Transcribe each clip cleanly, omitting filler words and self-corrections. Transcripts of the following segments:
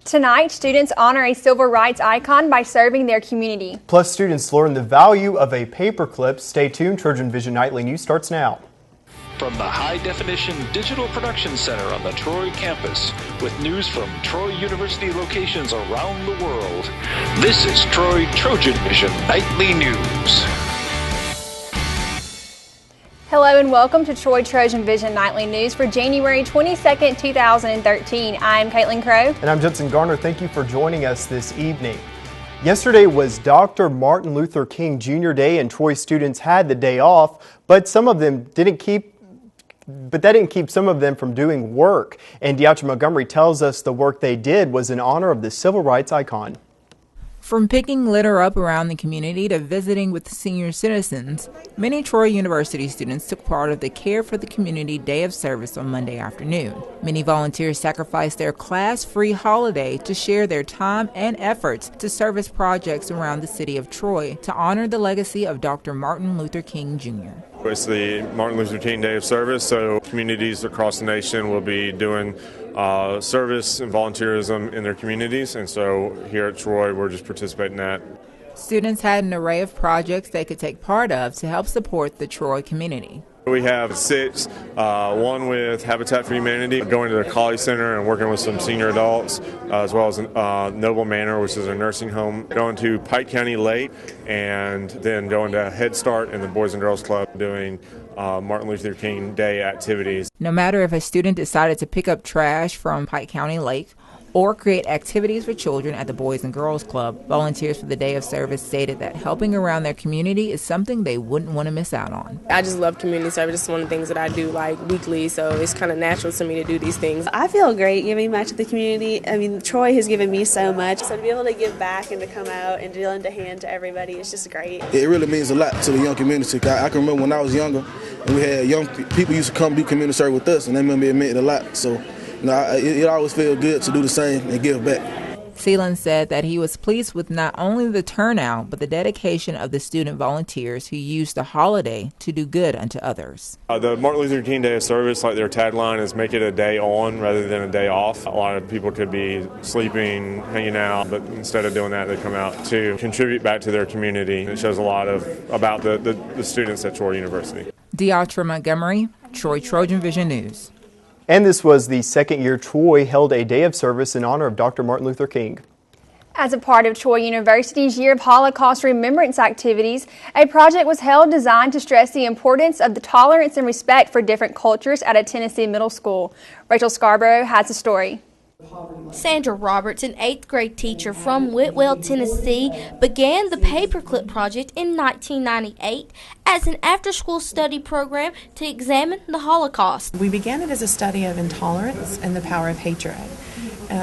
Tonight, students honor a civil rights icon by serving their community. Plus, students learn the value of a paperclip. Stay tuned. TrojanVision Nightly News starts now. From the high-definition digital production center on the Troy campus, with news from Troy University locations around the world, this is TrojanVision Nightly News. Hello and welcome to TrojanVision Nightly News for January 22nd, 2013. I'm Caitlin Crow. And I'm Judson Garner. Thank you for joining us this evening. Yesterday was Dr. Martin Luther King Jr. Day, and Troy students had the day off, but that didn't keep some of them from doing work. And Deatra Montgomery tells us the work they did was in honor of the civil rights icon. From picking litter up around the community to visiting with senior citizens, many Troy University students took part of the Care for the Community Day of Service on Monday afternoon. Many volunteers sacrificed their class-free holiday to share their time and efforts to service projects around the city of Troy to honor the legacy of Dr. Martin Luther King Jr. It's the Martin Luther King Day of Service, so communities across the nation will be doing service and volunteerism in their communities, and so here at Troy we're just participating in that. Students had an array of projects they could take part of to help support the Troy community. We have 6, one with Habitat for Humanity, going to the College Center and working with some senior adults, as well as Noble Manor, which is a nursing home, going to Pike County Lake, and then going to Head Start and the Boys and Girls Club doing Martin Luther King Day activities. No matter if a student decided to pick up trash from Pike County Lake or create activities for children at the Boys and Girls Club, volunteers for the Day of Service stated that helping around their community is something they wouldn't want to miss out on. I just love community service. It's one of the things that I do weekly, so it's kind of natural to me to do these things. I feel great giving back to the community. I mean, Troy has given me so much, so to be able to give back and to come out and to lend a hand to everybody is just great. It really means a lot to the young community. I can remember when I was younger, and we had young people used to come do community service with us, and they remember it meant a lot. So it always feels good to do the same and give back. Seelan said that he was pleased with not only the turnout, but the dedication of the student volunteers who used the holiday to do good unto others. The Martin Luther King Day of Service, like their tagline is make it a day on rather than a day off. A lot of people could be sleeping, hanging out, but instead of doing that, they come out to contribute back to their community. It shows a lot about the students at Troy University. Deatra Montgomery, Troy TrojanVision News. And this was the second year Troy held a day of service in honor of Dr. Martin Luther King. As a part of Troy University's Year of Holocaust Remembrance activities, a project was held designed to stress the importance of the tolerance and respect for different cultures at a Tennessee middle school. Rachel Scarborough has the story. Sandra Roberts, an 8th grade teacher from Whitwell, Tennessee, began the Paperclip Project in 1998 as an after-school study program to examine the Holocaust. We began it as a study of intolerance and the power of hatred.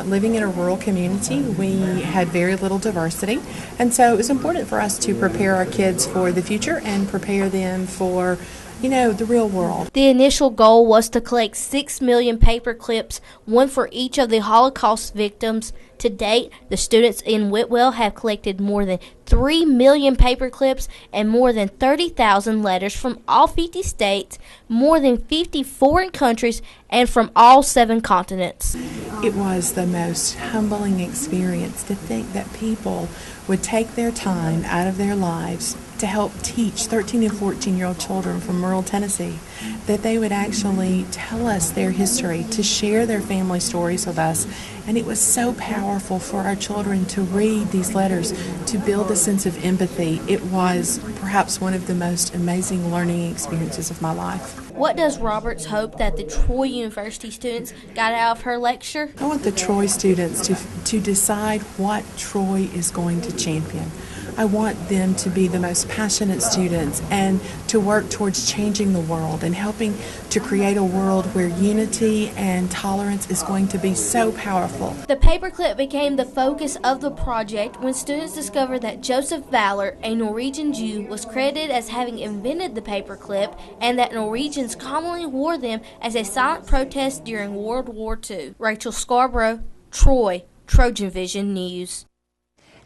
Living in a rural community, we had very little diversity, and so it was important for us to prepare our kids for the future and prepare them for the real world. The initial goal was to collect 6 million paper clips, one for each of the Holocaust victims. To date, the students in Whitwell have collected more than 3 million paper clips and more than 30,000 letters from all 50 states, more than 50 foreign countries, and from all 7 continents. It was the most humbling experience to think that people would take their time out of their lives to help teach 13 and 14-year-old children from rural Tennessee, that they would actually tell us their history, to share their family stories with us. And it was so powerful for our children to read these letters, to build a sense of empathy. It was perhaps one of the most amazing learning experiences of my life. What does Roberts hope that the Troy University students got out of her lecture? I want the Troy students to decide what Troy is going to champion. I want them to be the most passionate students and to work towards changing the world and helping to create a world where unity and tolerance is going to be so powerful. The paperclip became the focus of the project when students discovered that Joseph Valor, a Norwegian Jew, was credited as having invented the paperclip and that Norwegians commonly wore them as a silent protest during World War II. Rachel Scarborough, Troy, TrojanVision News.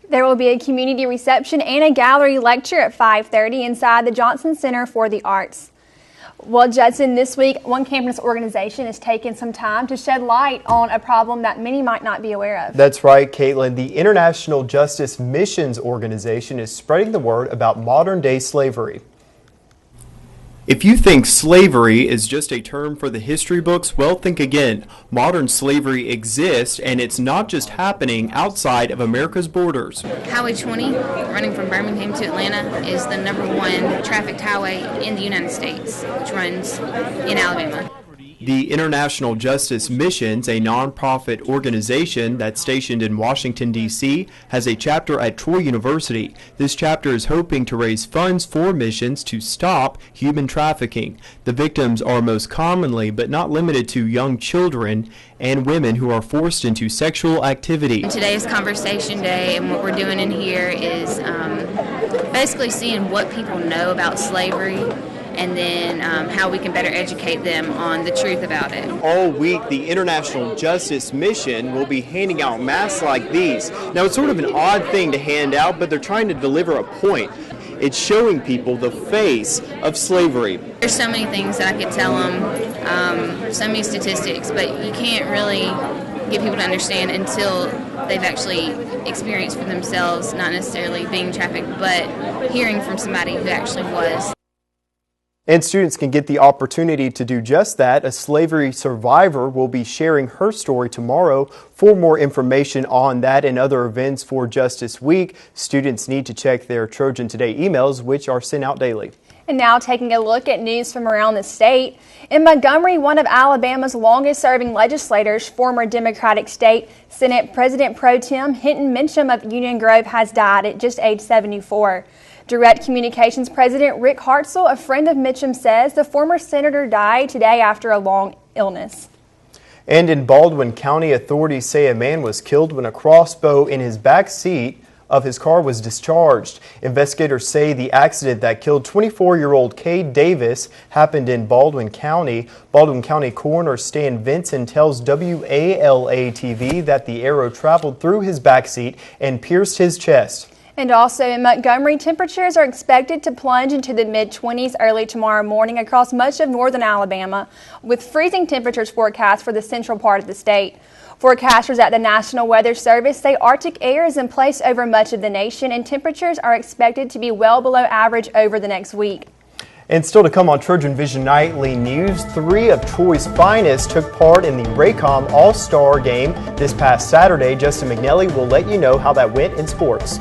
There will be a community reception and a gallery lecture at 5:30 inside the Johnson Center for the Arts. Well, Judson, this week, one campus organization is taking some time to shed light on a problem that many might not be aware of. That's right, Caitlin. The International Justice Missions Organization is spreading the word about modern-day slavery. If you think slavery is just a term for the history books, well, think again. Modern slavery exists, and it's not just happening outside of America's borders. Highway 20, running from Birmingham to Atlanta, is the #1 trafficked highway in the United States, which runs in Alabama. The International Justice Missions, a nonprofit organization that's stationed in Washington, D.C., has a chapter at Troy University. This chapter is hoping to raise funds for missions to stop human trafficking. The victims are most commonly, but not limited to, young children and women who are forced into sexual activity. Today is Conversation Day, and what we're doing in here is basically seeing what people know about slavery, and then how we can better educate them on the truth about it. All week, the International Justice Mission will be handing out masks like these. Now, it's sort of an odd thing to hand out, but they're trying to deliver a point. It's showing people the face of slavery. There's so many things that I could tell them, so many statistics, but you can't really get people to understand until they've actually experienced for themselves, not necessarily being trafficked, but hearing from somebody who actually was. And students can get the opportunity to do just that. A slavery survivor will be sharing her story tomorrow. For more information on that and other events for Justice Week, students need to check their Trojan Today emails, which are sent out daily. And now taking a look at news from around the state. In Montgomery, one of Alabama's longest-serving legislators, former Democratic State Senate President Pro Tem Hinton Mincham of Union Grove, has died at just age 74. Direct Communications President Rick Hartzell, a friend of Mitchum, says the former senator died today after a long illness. And in Baldwin County, authorities say a man was killed when a crossbow in his back seat of his car was discharged. Investigators say the accident that killed 24-year-old Cade Davis happened in Baldwin County. Baldwin County Coroner Stan Vinson tells WALA-TV that the arrow traveled through his back seat and pierced his chest. And also in Montgomery, temperatures are expected to plunge into the mid-20s early tomorrow morning across much of northern Alabama, with freezing temperatures forecast for the central part of the state. Forecasters at the National Weather Service say Arctic air is in place over much of the nation, and temperatures are expected to be well below average over the next week. And still to come on TrojanVision Nightly News, 3 of Troy's finest took part in the Raycom All-Star Game this past Saturday. Justin McNelly will let you know how that went in sports.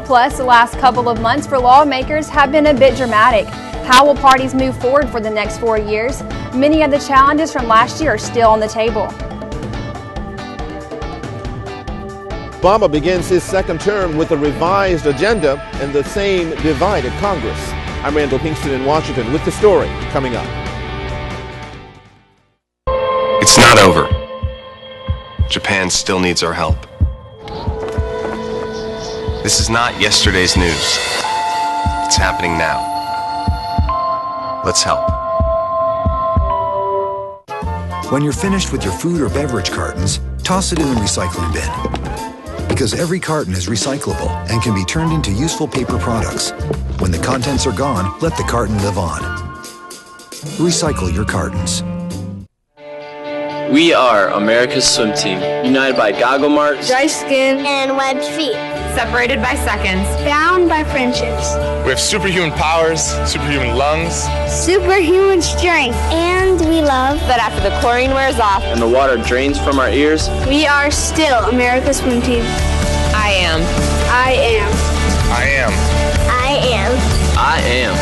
Plus, the last couple of months for lawmakers have been a bit dramatic. How will parties move forward for the next 4 years? Many of the challenges from last year are still on the table. Obama begins his second term with a revised agenda and the same divided Congress. I'm Randall Pinkston in Washington with the story coming up. It's not over. Japan still needs our help. This is not yesterday's news. It's happening now. Let's help. When you're finished with your food or beverage cartons, toss it in the recycling bin. Because every carton is recyclable and can be turned into useful paper products. When the contents are gone, let the carton live on. Recycle your cartons. We are America's swim team, united by goggle marks, dry skin, and webbed feet. Separated by seconds, bound by friendships. We have superhuman powers, superhuman lungs, superhuman strength, and we love that after the chlorine wears off and the water drains from our ears, we are still America's swim team. I am. I am. I am. I am. I am.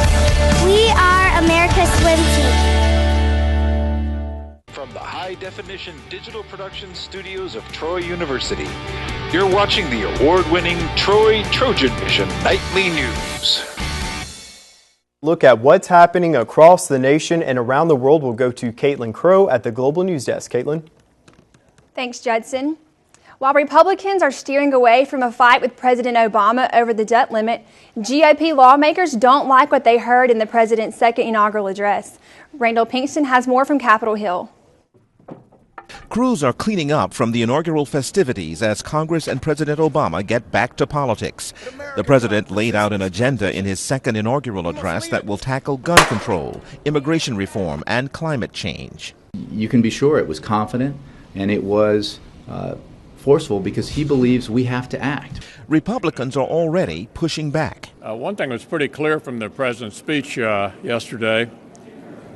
We are America's swim team. From the high-definition digital production studios of Troy University, you're watching the award-winning TrojanVision Nightly News. Look at what's happening across the nation and around the world. We'll go to Caitlin Crow at the Global News Desk. Caitlin. Thanks, Judson. While Republicans are steering away from a fight with President Obama over the debt limit, GOP lawmakers don't like what they heard in the president's second inaugural address. Randall Pinkston has more from Capitol Hill. Crews are cleaning up from the inaugural festivities as Congress and President Obama get back to politics. The president laid out an agenda in his second inaugural address that will tackle gun control, immigration reform, and climate change. You can be sure it was confident and it was forceful because he believes we have to act. Republicans are already pushing back. One thing was pretty clear from the president's speech yesterday.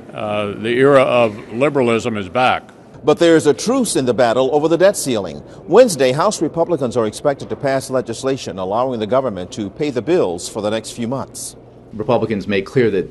The era of liberalism is back. But there's a truce in the battle over the debt ceiling. Wednesday, House Republicans are expected to pass legislation allowing the government to pay the bills for the next few months. Republicans made clear that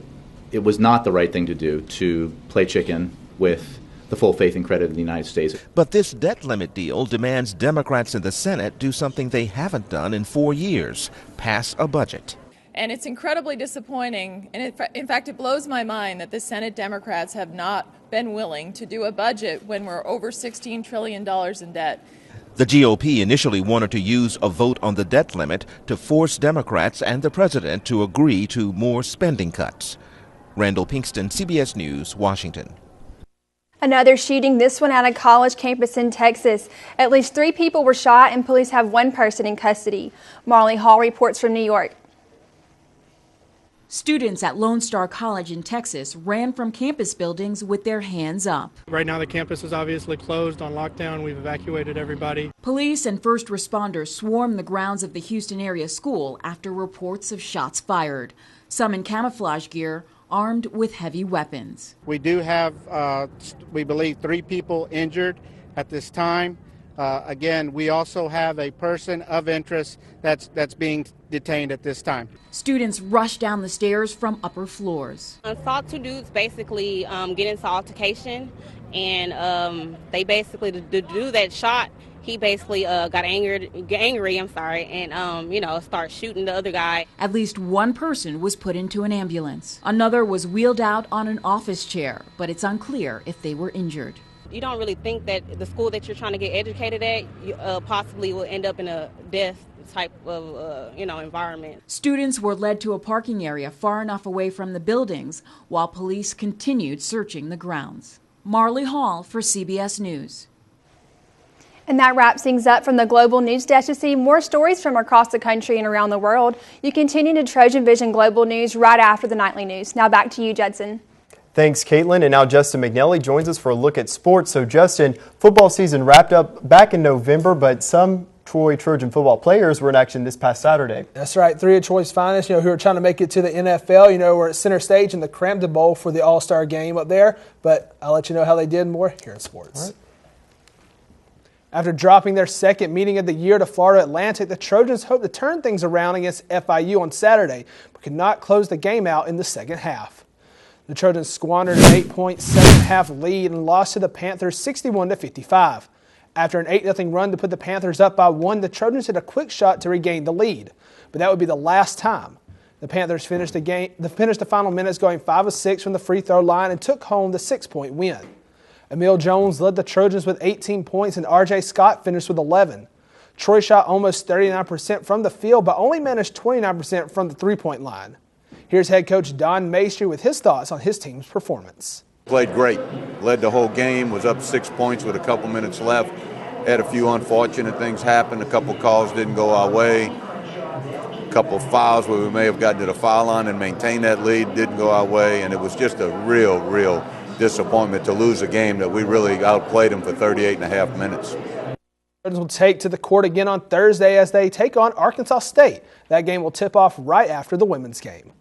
it was not the right thing to do to play chicken with the full faith and credit of the United States. But this debt limit deal demands Democrats in the Senate do something they haven't done in 4 years, pass a budget. And it's incredibly disappointing, and in fact it blows my mind that the Senate Democrats have not been willing to do a budget when we're over $16 trillion in debt. The GOP initially wanted to use a vote on the debt limit to force Democrats and the president to agree to more spending cuts. Randall Pinkston, CBS News, Washington. Another shooting, this one at a college campus in Texas. At least 3 people were shot and police have 1 person in custody. Marley Hall reports from New York. Students at Lone Star College in Texas ran from campus buildings with their hands up. Right now the campus is obviously closed on lockdown. We've evacuated everybody. Police and first responders swarmed the grounds of the Houston area school after reports of shots fired. Some in camouflage gear, armed with heavy weapons. We do have, we believe, 3 people injured at this time. Again, we also have a person of interest that's being detained at this time. Students rushed down the stairs from upper floors. Saw 2 dudes basically get into altercation, and they basically, the dude that shot, he basically got angry, and start shooting the other guy. At least 1 person was put into an ambulance. Another was wheeled out on an office chair, but it's unclear if they were injured. You don't really think that the school that you're trying to get educated at possibly will end up in a death type of environment. Students were led to a parking area far enough away from the buildings while police continued searching the grounds. Marley Hall for CBS News. And that wraps things up from the Global News Desk. To see more stories from across the country and around the world, you can tune into Trojan Vision Global News right after the nightly news. Now back to you, Judson. Thanks, Caitlin. And now Justin McNally joins us for a look at sports. So, Justin, football season wrapped up back in November, but some Troy Trojan football players were in action this past Saturday. That's right. 3 of Troy's finest, who are trying to make it to the NFL. We're at center stage in the Cramden Bowl for the All-Star game up there. But I'll let you know how they did more here in sports. Right. After dropping their second meeting of the year to Florida Atlantic, the Trojans hope to turn things around against FIU on Saturday, but could not close the game out in the second half. The Trojans squandered an 8-point second-half lead and lost to the Panthers 61-55. After an 8-0 run to put the Panthers up by 1, the Trojans hit a quick shot to regain the lead, but that would be the last time. The Panthers finished the final minutes going 5 of 6 from the free throw line and took home the 6-point win. Emil Jones led the Trojans with 18 points and R.J. Scott finished with 11. Troy shot almost 39% from the field, but only managed 29% from the three-point line. Here's head coach Don Maestri with his thoughts on his team's performance. Played great, led the whole game, was up 6 points with a couple minutes left. Had a few unfortunate things happen, a couple calls didn't go our way. A couple fouls where we may have gotten to the foul line and maintained that lead didn't go our way, and it was just a real disappointment to lose a game that we really outplayed them for 38 and a half minutes. The Trojans will take to the court again on Thursday as they take on Arkansas State. That game will tip off right after the women's game.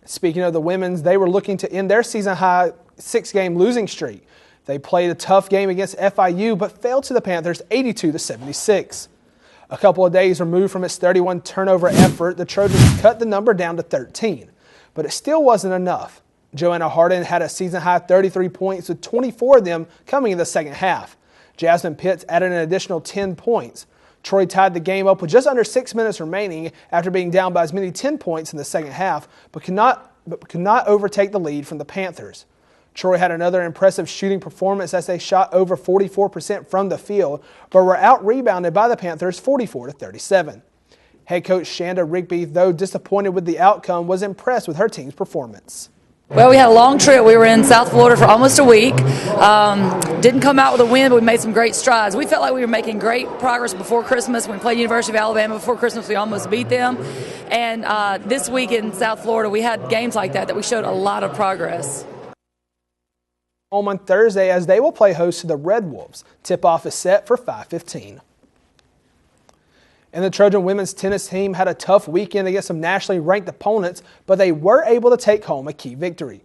Speaking of the women's, they were looking to end their season-high 6-game losing streak. They played a tough game against FIU but failed to the Panthers 82-76. A couple of days removed from its 31-turnover effort, the Trojans cut the number down to 13. But it still wasn't enough. Joanna Harden had a season-high 33 points with 24 of them coming in the second half. Jasmine Pitts added an additional 10 points. Troy tied the game up with just under 6 minutes remaining after being down by as many 10 points in the second half, but could not overtake the lead from the Panthers. Troy had another impressive shooting performance as they shot over 44% from the field, but were out-rebounded by the Panthers 44-37. Head coach Shanda Rigby, though disappointed with the outcome, was impressed with her team's performance. Well, we had a long trip. We were in South Florida for almost a week. Didn't come out with a win, but we made some great strides. We felt like we were making great progress before Christmas. When we played University of Alabama before Christmas, we almost beat them. And this week in South Florida, we had games like that we showed a lot of progress. Home on Thursday as they will play host to the Red Wolves. Tip-off is set for 5:15. And the Trojan women's tennis team had a tough weekend against some nationally ranked opponents, but they were able to take home a key victory.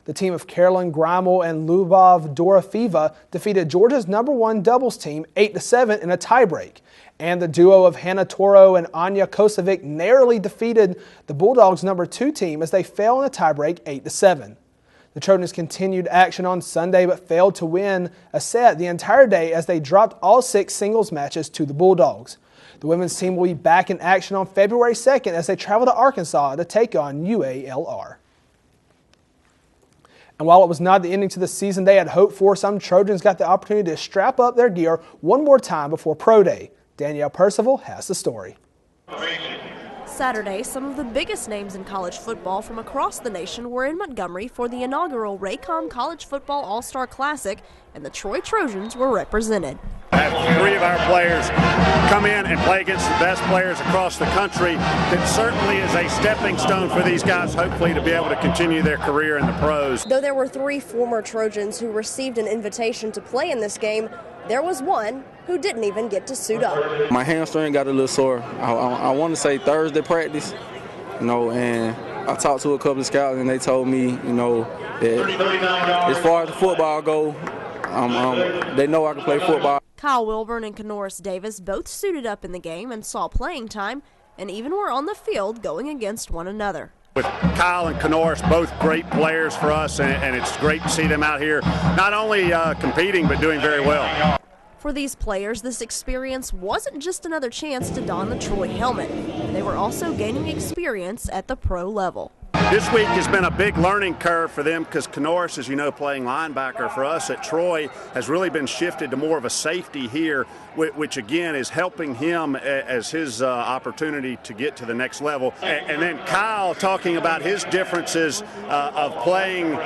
The team of Carolyn Greimel and Lubov Dorofieva defeated Georgia's #1 doubles team 8-7 in a tiebreak. And the duo of Hannah Toro and Anya Kosovic narrowly defeated the Bulldogs' #2 team as they fell in a tiebreak 8-7. The Trojans continued action on Sunday but failed to win a set the entire day as they dropped all 6 singles matches to the Bulldogs. The women's team will be back in action on February 2nd as they travel to Arkansas to take on UALR. And while it was not the ending to the season they had hoped for, some Trojans got the opportunity to strap up their gear one more time before Pro Day. Danielle Percival has the story. Saturday, some of the biggest names in college football from across the nation were in Montgomery for the inaugural Raycom College Football All-Star Classic, and the Troy Trojans were represented. Have 3 of our players come in and play against the best players across the country. That certainly is a stepping stone for these guys, hopefully, to be able to continue their career in the pros. Though there were 3 former Trojans who received an invitation to play in this game, there was one who didn't even get to suit up. My hamstring got a little sore. I want to say Thursday practice, and I talked to a couple of scouts and they told me, that as far as the football go, they know I can play football. Kyle Wilburn and Kenoris Davis both suited up in the game and saw playing time, and even were on the field going against one another. With Kyle and Kenoris, both great players for us, and it's great to see them out here not only competing but doing very well. For these players, this experience wasn't just another chance to don the Troy helmet. They were also gaining experience at the pro level. This week has been a big learning curve for them because Kenoris, as you know, playing linebacker for us at Troy, has really been shifted to more of a safety here, which again is helping him as his opportunity to get to the next level. And then Kyle talking about his differences of playing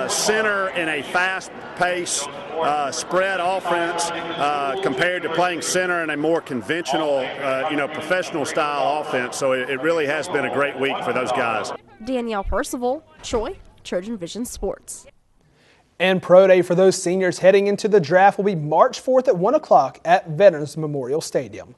center in a fast-paced spread offense compared to playing center in a more conventional, professional style offense. So it really has been a great week for those guys. Danielle Percival, Troy, TrojanVision Sports. And Pro Day for those seniors heading into the draft will be March 4th at 1 o'clock at Veterans Memorial Stadium.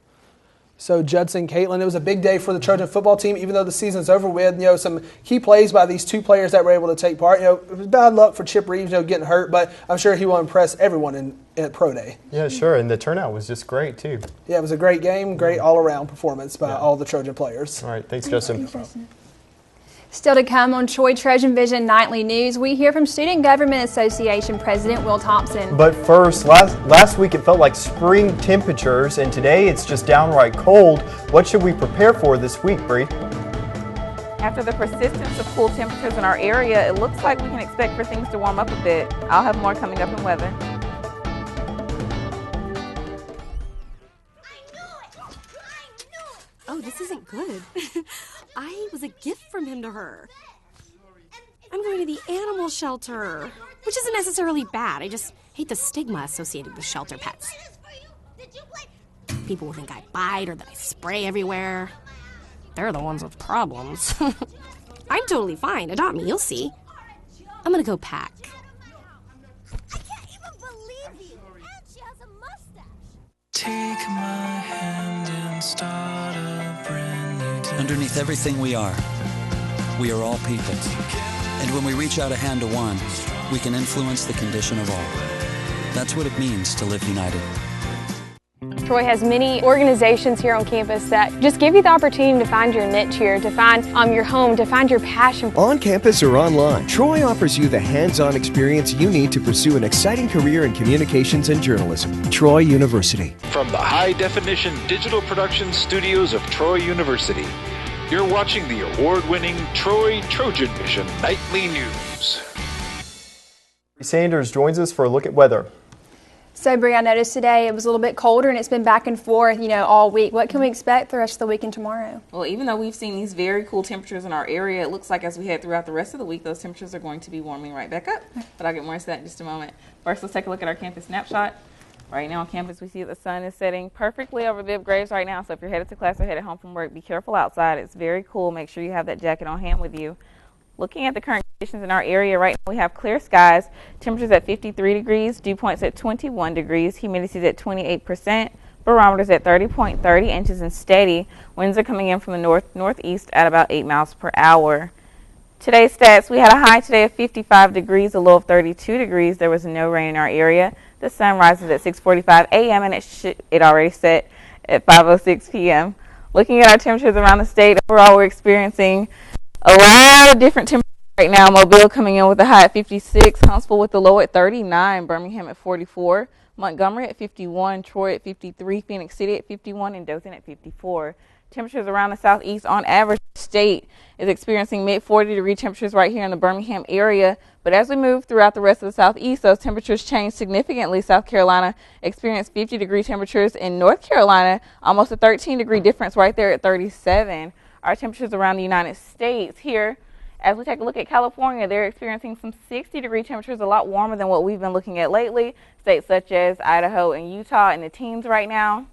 So Judson, Caitlin, it was a big day for the Trojan football team, even though the season's over with. Some key plays by these 2 players that were able to take part. It was bad luck for Chip Reeves, getting hurt, but I'm sure he will impress everyone at Pro Day. Yeah, sure, and the turnout was just great, too. Yeah, it was a great game, great all-around performance by all the Trojan players. All right, thanks, Justin. Still to come on Troy TrojanVision Nightly News, we hear from Student Government Association President Will Thompson. But first, last week it felt like spring temperatures, and today it's just downright cold. What should we prepare for this week, Bree? After the persistence of cool temperatures in our area, it looks like we can expect for things to warm up a bit. I'll have more coming up in weather. Oh, this isn't good. I was a gift from him to her. I'm going to the animal shelter, which isn't necessarily bad. I just hate the stigma associated with shelter pets. People will think I bite or that I spray everywhere. They're the ones with problems. I'm totally fine. Adopt me, you'll see. I'm gonna go pack. I can't even believe you. And she has a mustache. Take my hand and start a brand new day. Underneath everything we are all people. And when we reach out a hand to one, we can influence the condition of all. That's what it means to live united. Troy has many organizations here on campus that just give you the opportunity to find your niche here, to find your home, to find your passion. On campus or online, Troy offers you the hands-on experience you need to pursue an exciting career in communications and journalism. Troy University. From the high-definition digital production studios of Troy University, you're watching the award-winning Troy TrojanVision Nightly News. Sanders joins us for a look at weather. So, Bree, I noticed today it was a little bit colder and it's been back and forth, all week. What can we expect the rest of the week and tomorrow? Well, even though we've seen these very cool temperatures in our area, it looks like as we head throughout the rest of the week, those temperatures are going to be warming right back up. But I'll get more into that in just a moment. First, let's take a look at our campus snapshot. Right now on campus, we see that the sun is setting perfectly over Bibb Graves right now. So if you're headed to class or headed home from work, be careful outside. It's very cool. Make sure you have that jacket on hand with you. Looking at the current conditions in our area right now, we have clear skies, temperatures at 53 degrees, dew points at 21 degrees, humidity is at 28%, barometers at 30.30 inches and steady. Winds are coming in from the northeast at about 8 miles per hour. Today's stats, we had a high today of 55 degrees, a low of 32 degrees. There was no rain in our area. The sun rises at 6:45 a.m. and it already set at 5:06 p.m. Looking at our temperatures around the state, overall we're experiencing a lot of different temperatures right now. Mobile coming in with a high at 56, Huntsville with the low at 39, Birmingham at 44, Montgomery at 51, Troy at 53, Phoenix City at 51, and Dothan at 54. Temperatures around the southeast on average, the state is experiencing mid-40 degree temperatures right here in the Birmingham area. But as we move throughout the rest of the southeast, those temperatures change significantly. South Carolina experienced 50 degree temperatures. In North Carolina, almost a 13 degree difference right there at 37. Our temperatures around the United States here, as we take a look at California, they're experiencing some 60 degree temperatures, a lot warmer than what we've been looking at lately. States such as Idaho and Utah in the teens right now.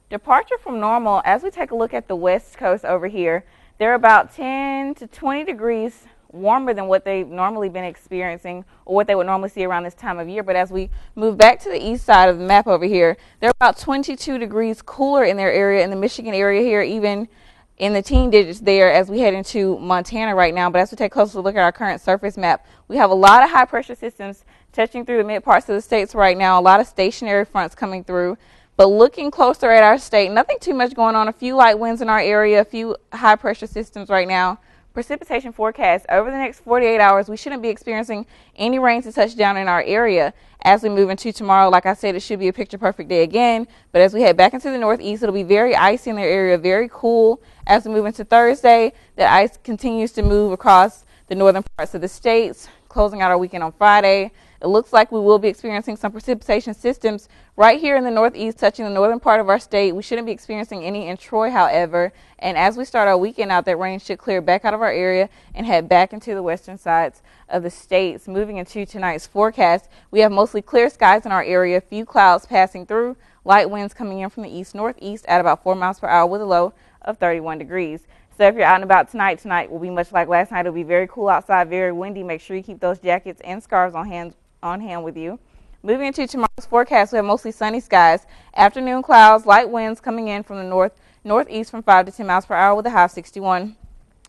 Departure from normal, as we take a look at the West Coast over here, they're about 10 to 20 degrees warmer than what they've normally been experiencing or what they would normally see around this time of year. But as we move back to the east side of the map over here, they're about 22 degrees cooler in their area, in the Michigan area here, even in the teen digits there as we head into Montana right now. But as we take a closer look at our current surface map, we have a lot of high pressure systems touching through the mid parts of the states right now, a lot of stationary fronts coming through. But looking closer at our state, nothing too much going on. A few light winds in our area, a few high pressure systems right now. Precipitation forecast, over the next 48 hours, we shouldn't be experiencing any rain to touch down in our area. As we move into tomorrow, like I said, it should be a picture perfect day again. But as we head back into the northeast, it'll be very icy in their area, very cool. As we move into Thursday, the ice continues to move across the northern parts of the states, closing out our weekend on Friday. It looks like we will be experiencing some precipitation systems right here in the northeast touching the northern part of our state. We shouldn't be experiencing any in Troy, however. And as we start our weekend out, that rain should clear back out of our area and head back into the western sides of the states. Moving into tonight's forecast, we have mostly clear skies in our area, a few clouds passing through, light winds coming in from the east-northeast at about 4 miles per hour with a low of 31 degrees. So if you're out and about tonight will be much like last night. It'll be very cool outside, very windy. Make sure you keep those jackets and scarves on hand with you. Moving into tomorrow's forecast, we have mostly sunny skies, afternoon clouds, light winds coming in from the northeast from 5 to 10 miles per hour with a high of 61.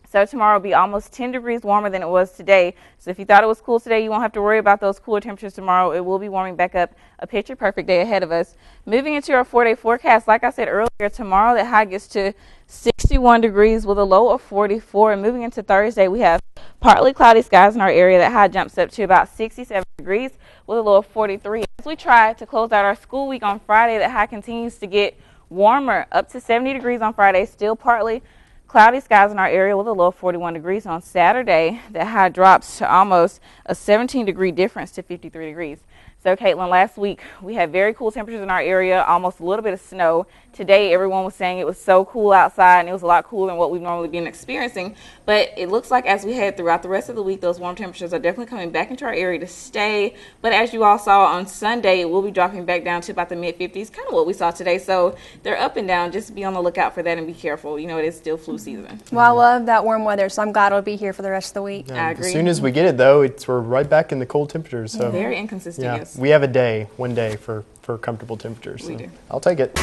So tomorrow will be almost 10 degrees warmer than it was today. So if you thought it was cool today, you won't have to worry about those cooler temperatures tomorrow. It will be warming back up, a picture perfect day ahead of us. Moving into our 4-day forecast, like I said earlier, tomorrow that high gets to 61 degrees with a low of 44. And moving into Thursday, we have partly cloudy skies in our area. That high jumps up to about 67 degrees with a low of 43. As we try to close out our school week on Friday, that high continues to get warmer, up to 70 degrees on Friday, still partly cloudy skies in our area with a low of 41 degrees. On Saturday, that high drops to almost a 17-degree difference to 53 degrees. So, Caitlin, last week we had very cool temperatures in our area, almost a little bit of snow. Today, everyone was saying it was so cool outside, and it was a lot cooler than what we've normally been experiencing. But it looks like as we head throughout the rest of the week, those warm temperatures are definitely coming back into our area to stay. But as you all saw on Sunday, it will be dropping back down to about the mid-50s, kind of what we saw today. So they're up and down. Just be on the lookout for that and be careful. You know, it is still flu season. Well, I love that warm weather, so I'm glad it'll be here for the rest of the week. Yeah, I agree. As soon as we get it, though, we're right back in the cold temperatures. So very inconsistent. Yeah, Yes. we have one day for comfortable temperatures. We do. I'll take it.